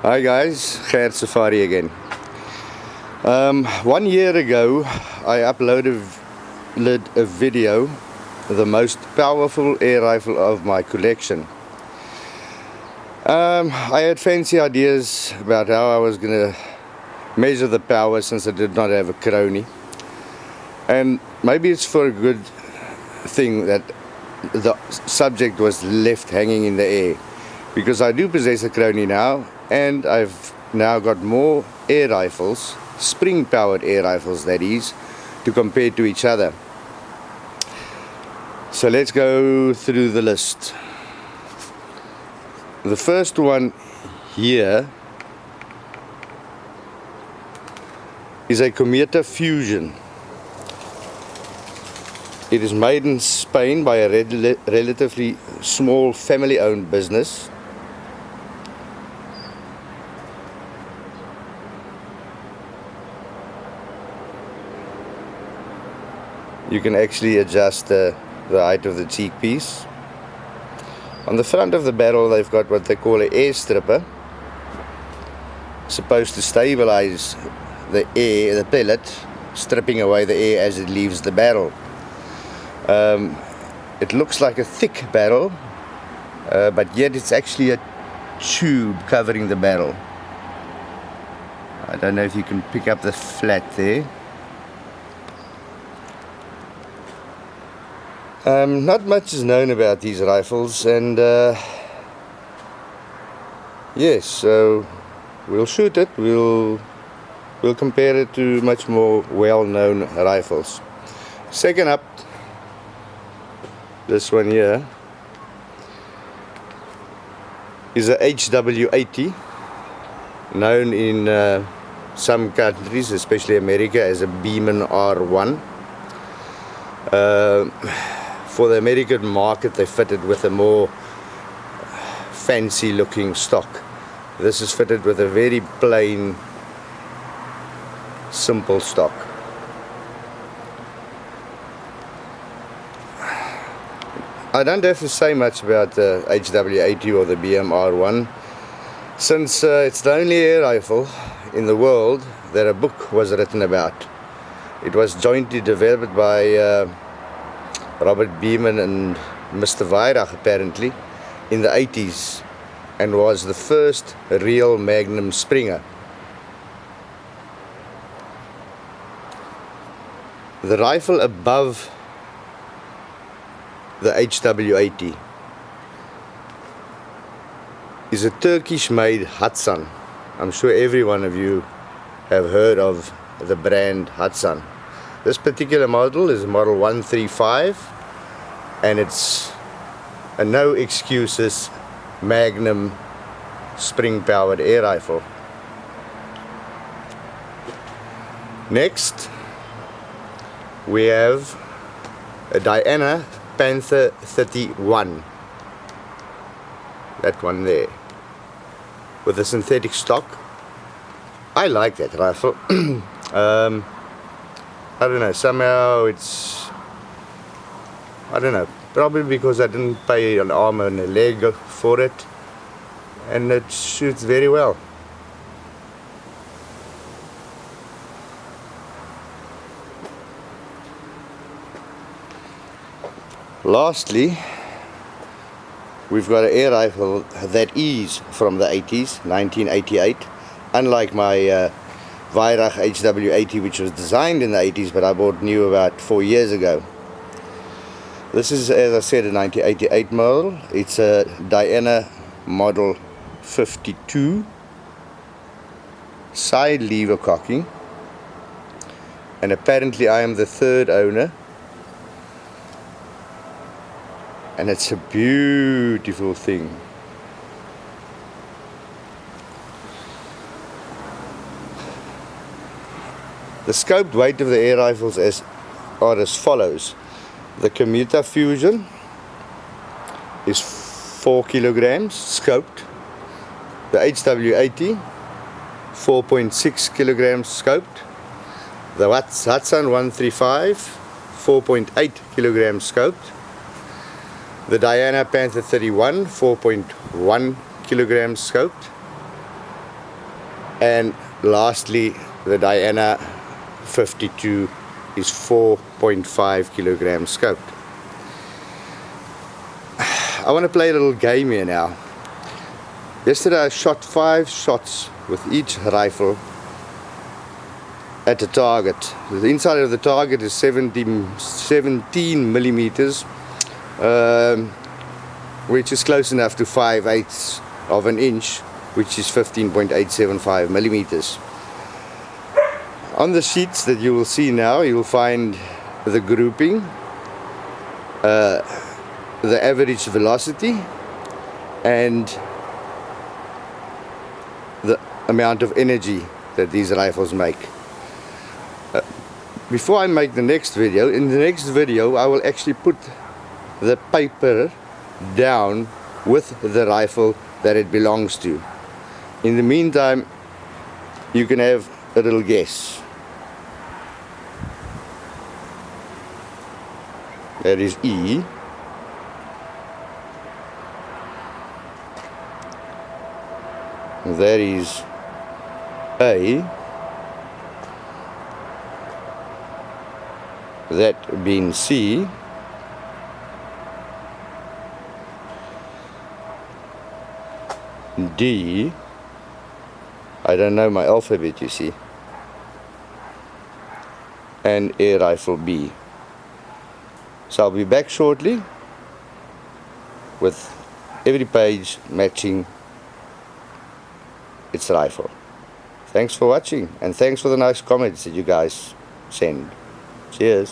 Hi guys, Gert Safari again. 1 year ago I uploaded a video, the most powerful air rifle of my collection. I had fancy ideas about how I was going to measure the power since I did not have a crony. And maybe it's for a good thing that the subject was left hanging in the air, because I do possess a crony now, and I've now got more air rifles, spring powered air rifles that is, to compare to each other. So let's go through the list. The first one here is a Cometa Fusion. It is made in Spain by a relatively small family-owned business. You can actually adjust the height of the cheek piece. On the front of the barrel they've got what they call an air stripper, supposed to stabilize the air, the pellet, stripping away the air as it leaves the barrel. It looks like a thick barrel, but yet it's actually a tube covering the barrel. I don't know if you can pick up the flat there. Not much is known about these rifles, and yes, so we'll shoot it. We'll compare it to much more well-known rifles. Second up, this one here is a HW80, known in some countries, especially America, as a Beeman R1. For the American market they fitted with a more fancy looking stock. This is fitted with a very plain, simple stock. I don't have to say much about the HW80 or the BMR1, since it's the only air rifle in the world that a book was written about. It was jointly developed by Robert Beeman and Mr. Weyrach apparently in the 80s, and was the first real Magnum Springer. The rifle above the HW80 is a Turkish-made Hatsan. I'm sure every one of you have heard of the brand Hatsan. This particular model is model 135, and it's a no excuses Magnum spring powered air rifle. Next we have a Diana Panther 31, that one there, with a synthetic stock. I like that rifle. I don't know, somehow it's, I don't know, probably because I didn't pay an arm and a leg for it, and it shoots very well. Lastly, we've got an air rifle that is from the 80s, 1988, unlike my Weyrach HW80, which was designed in the 80s, but I bought new about 4 years ago. This is, as I said, a 1988 model. It's a Diana model 52, side lever cocking, and apparently I am the third owner, and it's a beautiful thing. The scoped weight of the air rifles are as follows. The Cometa Fusion is 4 kilograms scoped. The HW80 4.6 kilograms scoped. The Hatsan 135 4.8 kilograms scoped. The Diana Panther 31 4.1 kilograms scoped. And lastly, the Diana 52 is 4.5 kilograms scoped. I want to play a little game here now. Yesterday I shot 5 shots with each rifle at a target. The inside of the target is 17 millimeters, which is close enough to 5/8 of an inch, which is 15.875 millimeters. On the sheets that you will see now, you will find the grouping, the average velocity, and the amount of energy that these rifles make. Before I make the next video, in the next video I will actually put the paper down with the rifle that it belongs to. In the meantime, you can have a little guess. That is E. That is A. That being C. D. I don't know my alphabet, you see. And air rifle B. So I'll be back shortly with every page matching its rifle. Thanks for watching, and thanks for the nice comments that you guys send. Cheers.